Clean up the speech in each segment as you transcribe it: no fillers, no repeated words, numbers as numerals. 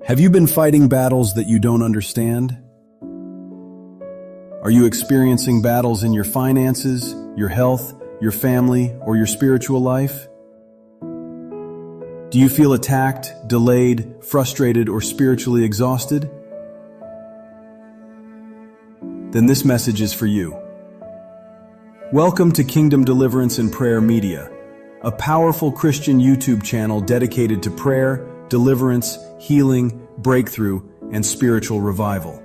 Have you been fighting battles that you don't understand? Are you experiencing battles in your finances, your health, your family, or your spiritual life? Do you feel attacked, delayed, frustrated, or spiritually exhausted? Then this message is for you. Welcome to Kingdom Deliverance and Prayer Media, a powerful Christian YouTube channel dedicated to prayer, deliverance, healing, breakthrough, and spiritual revival.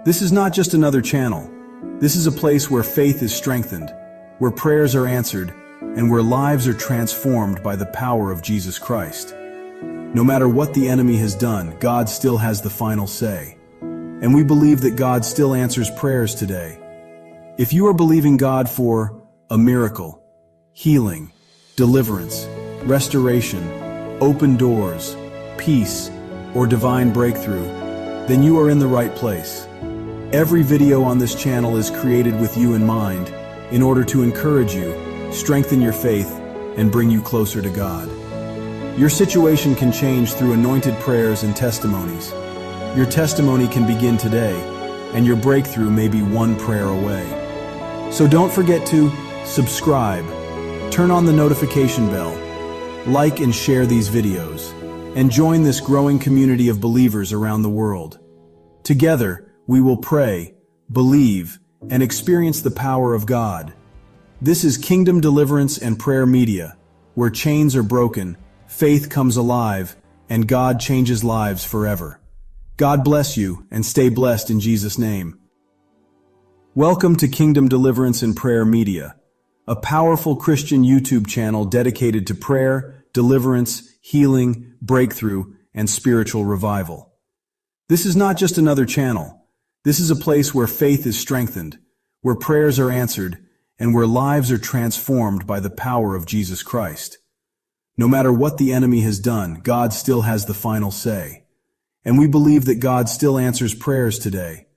This is not just another channel. This is a place where faith is strengthened, where prayers are answered, and where lives are transformed by the power of Jesus Christ. No matter what the enemy has done, God still has the final say. And we believe that God still answers prayers today. If you are believing God for a miracle, healing, deliverance, restoration, open doors, peace, or divine breakthrough, then you are in the right place. Every video on this channel is created with you in mind in order to encourage you, strengthen your faith, and bring you closer to God. Your situation can change through anointed prayers and testimonies. Your testimony can begin today, and your breakthrough may be one prayer away. So don't forget to subscribe, turn on the notification bell, like and share these videos, and join this growing community of believers around the world. Together, we will pray, believe, and experience the power of God. This is Kingdom Deliverance and Prayer Media, where chains are broken, faith comes alive, and God changes lives forever. God bless you, and stay blessed in Jesus' name. Welcome to Kingdom Deliverance and Prayer Media, a powerful Christian YouTube channel dedicated to prayer, deliverance, healing, breakthrough, and spiritual revival. This is not just another channel. This is a place where faith is strengthened, where prayers are answered, and where lives are transformed by the power of Jesus Christ. No matter what the enemy has done, God still has the final say. And we believe that God still answers prayers today.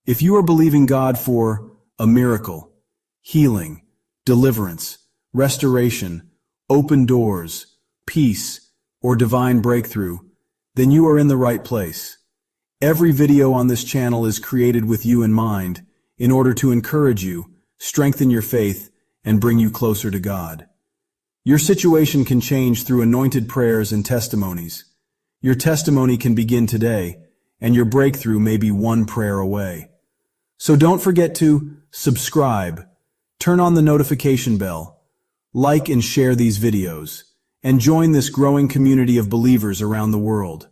If you are believing God for a miracle, healing, deliverance, restoration, open doors, peace, or divine breakthrough, then you are in the right place. Every video on this channel is created with you in mind in order to encourage you, strengthen your faith, and bring you closer to God. Your situation can change through anointed prayers and testimonies. Your testimony can begin today, and your breakthrough may be one prayer away. So don't forget to subscribe, turn on the notification bell, like and share these videos, and join this growing community of believers around the world.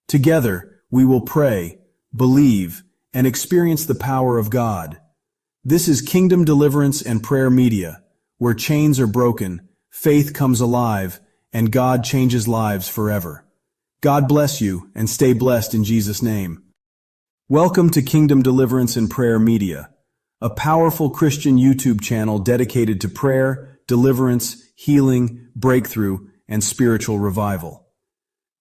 Together, we will pray, believe, and experience the power of God. This is Kingdom Deliverance and Prayer Media, where chains are broken, faith comes alive, and God changes lives forever. God bless you, and stay blessed in Jesus' name. Welcome to Kingdom Deliverance and Prayer Media, a powerful Christian YouTube channel dedicated to prayer, deliverance, healing, breakthrough, and spiritual revival.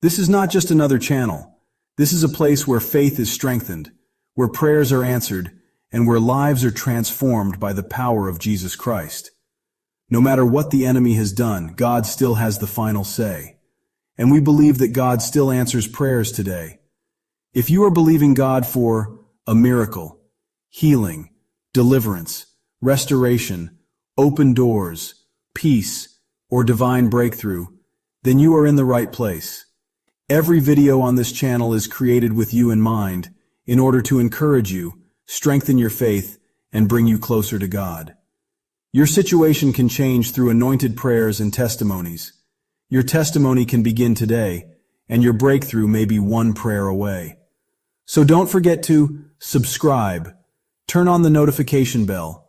This is not just another channel. This is a place where faith is strengthened, where prayers are answered, and where lives are transformed by the power of Jesus Christ. No matter what the enemy has done, God still has the final say. And we believe that God still answers prayers today. If you are believing God for a miracle, healing, deliverance, restoration, open doors, peace, or divine breakthrough, then you are in the right place. Every video on this channel is created with you in mind in order to encourage you, strengthen your faith, and bring you closer to God. Your situation can change through anointed prayers and testimonies. Your testimony can begin today, and your breakthrough may be one prayer away. So don't forget to subscribe, turn on the notification bell,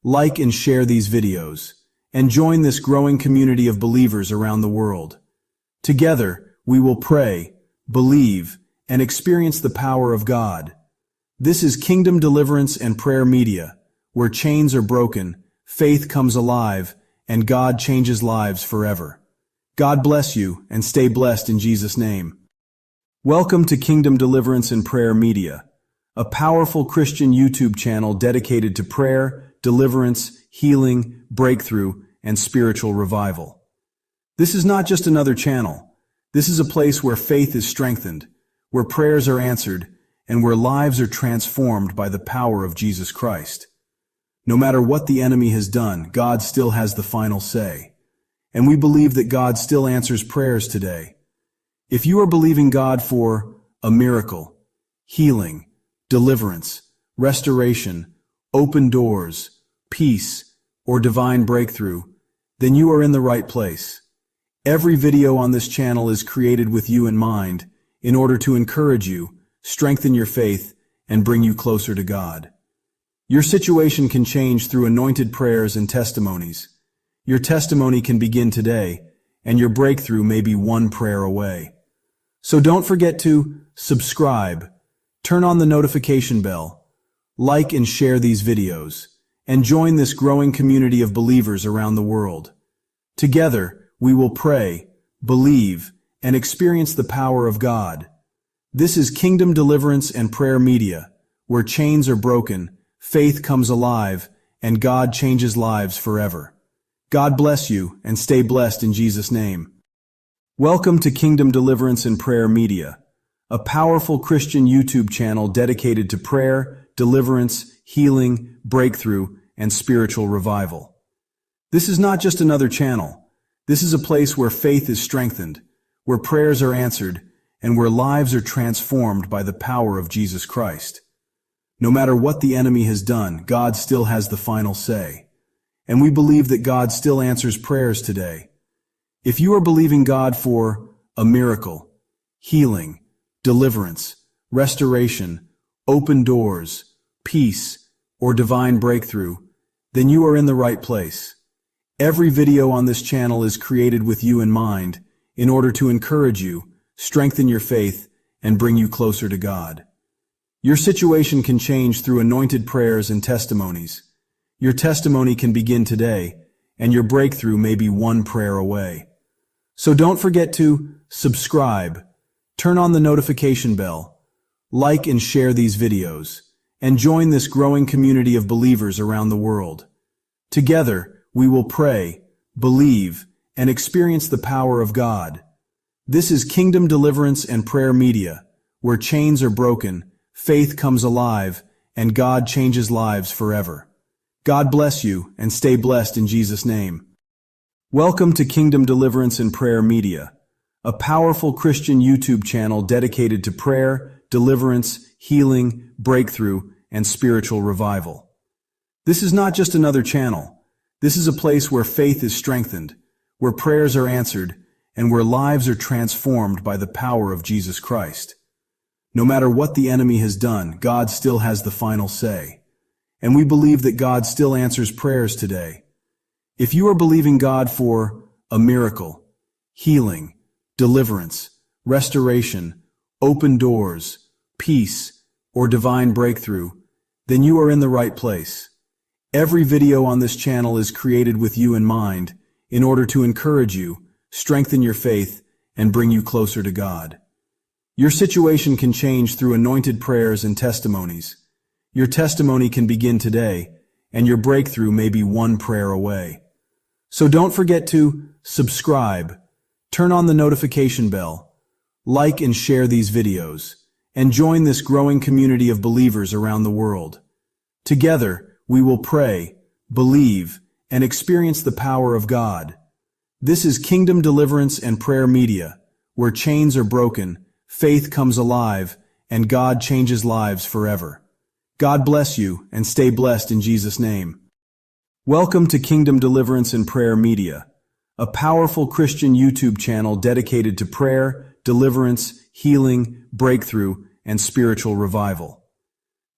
like and share these videos, and join this growing community of believers around the world. Together, we will pray, believe, and experience the power of God. This is Kingdom Deliverance and Prayer Media, where chains are broken, faith comes alive, and God changes lives forever. God bless you, and stay blessed in Jesus' name. Welcome to Kingdom Deliverance and Prayer Media, a powerful Christian YouTube channel dedicated to prayer, deliverance, healing, breakthrough, and spiritual revival. This is not just another channel. This is a place where faith is strengthened, where prayers are answered, and where lives are transformed by the power of Jesus Christ. No matter what the enemy has done, God still has the final say. And we believe that God still answers prayers today. If you are believing God for a miracle, healing, deliverance, restoration, open doors, peace, or divine breakthrough, then you are in the right place. Every video on this channel is created with you in mind in order to encourage you, strengthen your faith, and bring you closer to God. Your situation can change through anointed prayers and testimonies. Your testimony can begin today, and your breakthrough may be one prayer away. So don't forget to subscribe, turn on the notification bell, like and share these videos, and join this growing community of believers around the world. Together, we will pray, believe, and experience the power of God. This is Kingdom Deliverance and Prayer Media, where chains are broken, faith comes alive, and God changes lives forever. God bless you, and stay blessed in Jesus' name. Welcome to Kingdom Deliverance and Prayer Media, a powerful Christian YouTube channel dedicated to prayer, deliverance, healing, breakthrough, and spiritual revival. This is not just another channel. This is a place where faith is strengthened, where prayers are answered, and where lives are transformed by the power of Jesus Christ. No matter what the enemy has done, God still has the final say. And we believe that God still answers prayers today. If you are believing God for a miracle, healing, deliverance, restoration, open doors, peace, or divine breakthrough, then you are in the right place. Every video on this channel is created with you in mind in order to encourage you, strengthen your faith, and bring you closer to God. Your situation can change through anointed prayers and testimonies. Your testimony can begin today, and your breakthrough may be one prayer away. So don't forget to subscribe, turn on the notification bell, like and share these videos, and join this growing community of believers around the world. Together, we will pray, believe, and experience the power of God. This is Kingdom Deliverance and Prayer Media, where chains are broken, faith comes alive, and God changes lives forever. God bless you, and stay blessed in Jesus' name. Welcome to Kingdom Deliverance and Prayer Media, a powerful Christian YouTube channel dedicated to prayer, deliverance, healing, breakthrough, and spiritual revival. This is not just another channel. This is a place where faith is strengthened, where prayers are answered, and where lives are transformed by the power of Jesus Christ. No matter what the enemy has done, God still has the final say. And we believe that God still answers prayers today. If you are believing God for a miracle, healing, deliverance, restoration, open doors, peace, or divine breakthrough, then you are in the right place. Every video on this channel is created with you in mind in order to encourage you, strengthen your faith, and bring you closer to God. Your situation can change through anointed prayers and testimonies. Your testimony can begin today, and your breakthrough may be one prayer away. So don't forget to subscribe, turn on the notification bell, like and share these videos, and join this growing community of believers around the world. Together, we will pray, believe, and experience the power of God. This is Kingdom Deliverance and Prayer Media, where chains are broken, faith comes alive, and God changes lives forever. God bless you, and stay blessed in Jesus' name. Welcome to Kingdom Deliverance and Prayer Media, a powerful Christian YouTube channel dedicated to prayer, deliverance, healing, breakthrough, and spiritual revival.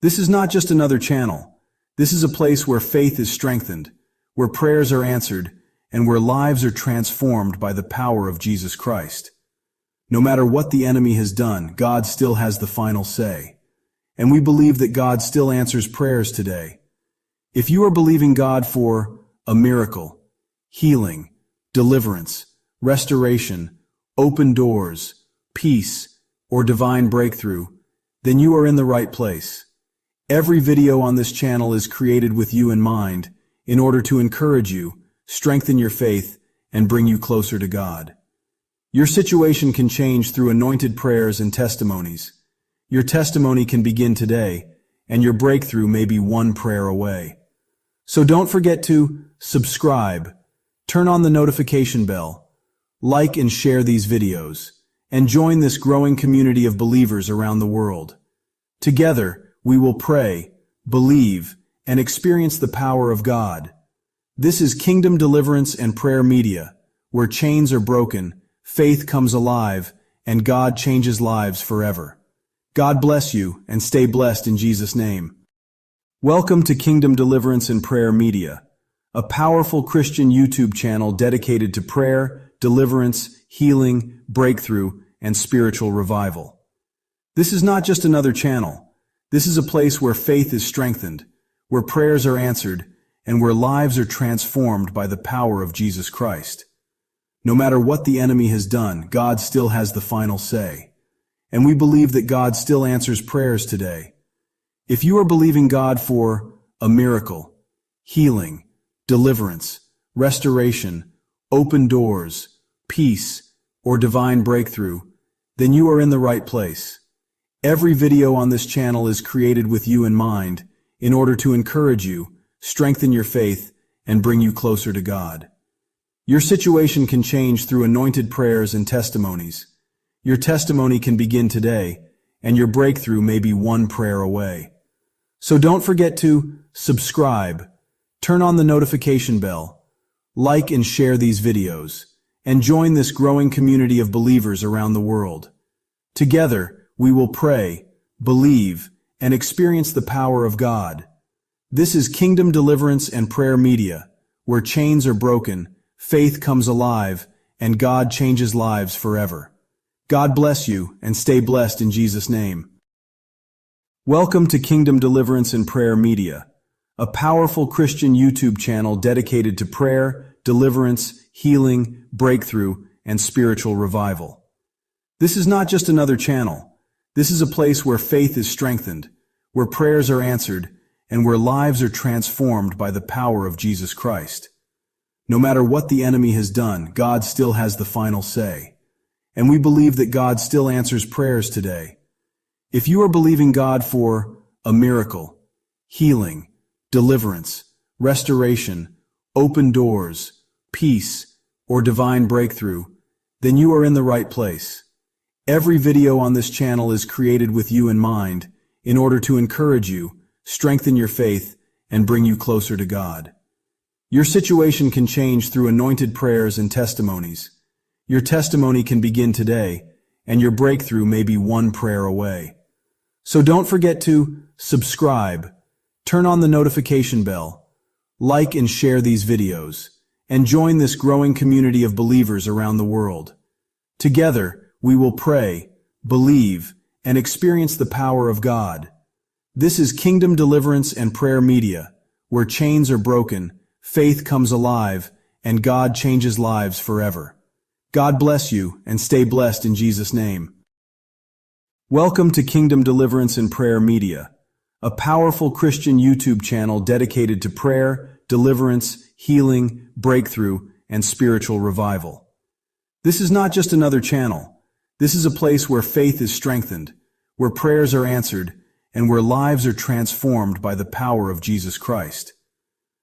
This is not just another channel. This is a place where faith is strengthened, where prayers are answered, and where lives are transformed by the power of Jesus Christ. No matter what the enemy has done, God still has the final say. And we believe that God still answers prayers today. If you are believing God for a miracle, healing, deliverance, restoration, open doors, peace, or divine breakthrough, then you are in the right place. Every video on this channel is created with you in mind in order to encourage you, strengthen your faith, and bring you closer to God. Your situation can change through anointed prayers and testimonies. Your testimony can begin today, and your breakthrough may be one prayer away. So don't forget to subscribe, turn on the notification bell, like and share these videos, and join this growing community of believers around the world. Together, we will pray, believe, and experience the power of God. This is Kingdom Deliverance and Prayer Media, where chains are broken, faith comes alive, and God changes lives forever. God bless you, and stay blessed in Jesus' name. Welcome to Kingdom Deliverance and Prayer Media, a powerful Christian YouTube channel dedicated to prayer, deliverance, healing, breakthrough, and spiritual revival. This is not just another channel. This is a place where faith is strengthened, where prayers are answered, and where lives are transformed by the power of Jesus Christ. No matter what the enemy has done, God still has the final say. And we believe that God still answers prayers today. If you are believing God for a miracle, healing, deliverance, restoration, open doors, peace, or divine breakthrough, then you are in the right place. Every video on this channel is created with you in mind in order to encourage you, strengthen your faith, and bring you closer to God. Your situation can change through anointed prayers and testimonies. Your testimony can begin today, and your breakthrough may be one prayer away. So don't forget to subscribe, turn on the notification bell, like and share these videos, and join this growing community of believers around the world. Together, we will pray, believe, and experience the power of God. This is Kingdom Deliverance and Prayer Media, where chains are broken, faith comes alive, and God changes lives forever. God bless you, and stay blessed in Jesus' name. Welcome to Kingdom Deliverance and Prayer Media, a powerful Christian YouTube channel dedicated to prayer, deliverance, healing, breakthrough, and spiritual revival. This is not just another channel. This is a place where faith is strengthened, where prayers are answered, and where lives are transformed by the power of Jesus Christ. No matter what the enemy has done, God still has the final say. And we believe that God still answers prayers today. If you are believing God for a miracle, healing, deliverance, restoration, open doors, peace, or divine breakthrough, then you are in the right place. Every video on this channel is created with you in mind in order to encourage you, strengthen your faith, and bring you closer to God. Your situation can change through anointed prayers and testimonies. Your testimony can begin today, and your breakthrough may be one prayer away. So don't forget to subscribe, turn on the notification bell, like and share these videos, and join this growing community of believers around the world. Together, we will pray, believe, and experience the power of God. This is Kingdom Deliverance and Prayer Media, where chains are broken, faith comes alive, and God changes lives forever. God bless you, and stay blessed in Jesus' name. Welcome to Kingdom Deliverance and Prayer Media, a powerful Christian YouTube channel dedicated to prayer, deliverance, healing, breakthrough, and spiritual revival. This is not just another channel. This is a place where faith is strengthened, where prayers are answered, and where lives are transformed by the power of Jesus Christ.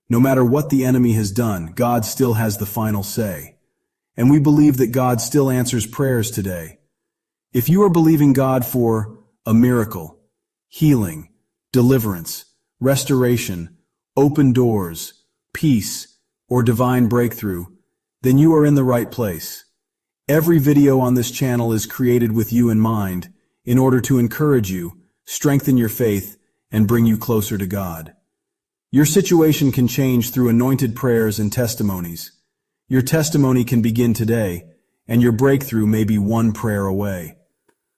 No matter what the enemy has done, God still has the final say. And we believe that God still answers prayers today. If you are believing God for a miracle, healing, deliverance, restoration, open doors, peace, or divine breakthrough, then you are in the right place. Every video on this channel is created with you in mind in order to encourage you, strengthen your faith, and bring you closer to God. Your situation can change through anointed prayers and testimonies. Your testimony can begin today, and your breakthrough may be one prayer away.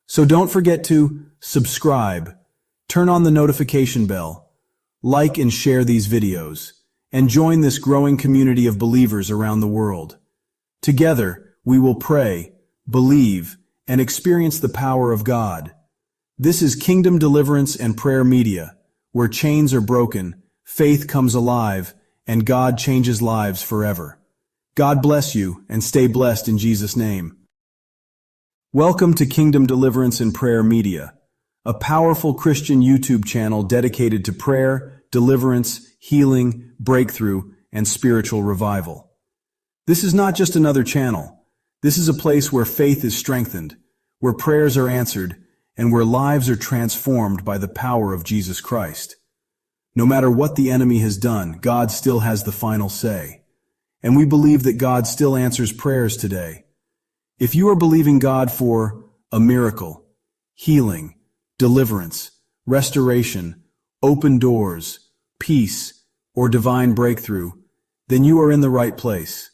So don't forget to subscribe, turn on the notification bell, like and share these videos, and join this growing community of believers around the world. Together, we will pray, believe, and experience the power of God. This is Kingdom Deliverance and Prayer Media, where chains are broken, faith comes alive, and God changes lives forever. God bless you, and stay blessed in Jesus' name. Welcome to Kingdom Deliverance and Prayer Media, a powerful Christian YouTube channel dedicated to prayer, deliverance, healing, breakthrough, and spiritual revival. This is not just another channel. This is a place where faith is strengthened, where prayers are answered, and where lives are transformed by the power of Jesus Christ. No matter what the enemy has done, God still has the final say. And we believe that God still answers prayers today. If you are believing God for a miracle, healing, deliverance, restoration, open doors, peace, or divine breakthrough, then you are in the right place.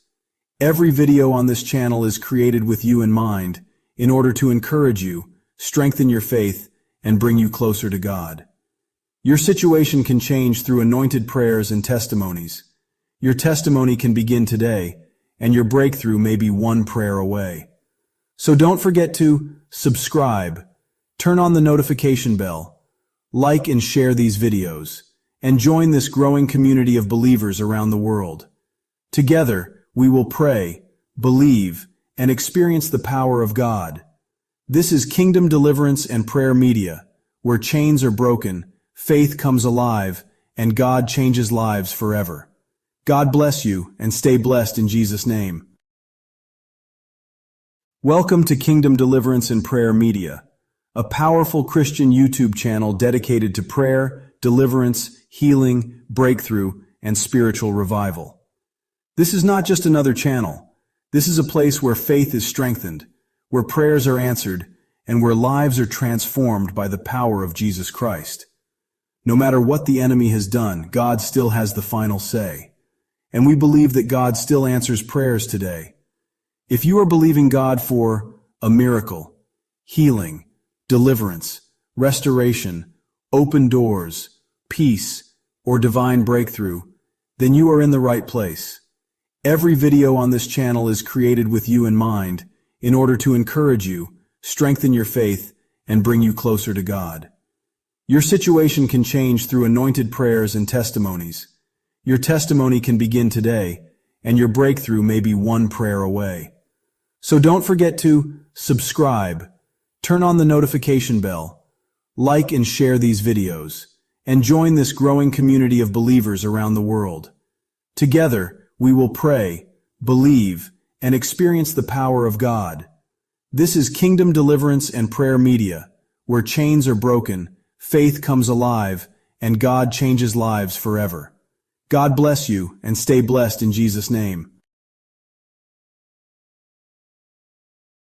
Every video on this channel is created with you in mind in order to encourage you, strengthen your faith, and bring you closer to God. Your situation can change through anointed prayers and testimonies. Your testimony can begin today, and your breakthrough may be one prayer away. So don't forget to subscribe, turn on the notification bell, like and share these videos, and join this growing community of believers around the world. Together, we will pray, believe, and experience the power of God. This is Kingdom Deliverance and Prayer Media, where chains are broken, faith comes alive, and God changes lives forever. God bless you, and stay blessed in Jesus' name. Welcome to Kingdom Deliverance and Prayer Media, a powerful Christian YouTube channel dedicated to prayer, deliverance, healing, breakthrough, and spiritual revival. This is not just another channel. This is a place where faith is strengthened, where prayers are answered, and where lives are transformed by the power of Jesus Christ. No matter what the enemy has done, God still has the final say. And we believe that God still answers prayers today. If you are believing God for a miracle, healing, deliverance, restoration, open doors, peace, or divine breakthrough, then you are in the right place. Every video on this channel is created with you in mind in order to encourage you, strengthen your faith, and bring you closer to God. Your situation can change through anointed prayers and testimonies. Your testimony can begin today, and your breakthrough may be one prayer away. So don't forget to subscribe, turn on the notification bell, like and share these videos, and join this growing community of believers around the world. Together, we will pray, believe, and experience the power of God. This is Kingdom Deliverance and Prayer Media, where chains are broken, faith comes alive, and God changes lives forever. God bless you, and stay blessed in Jesus' name.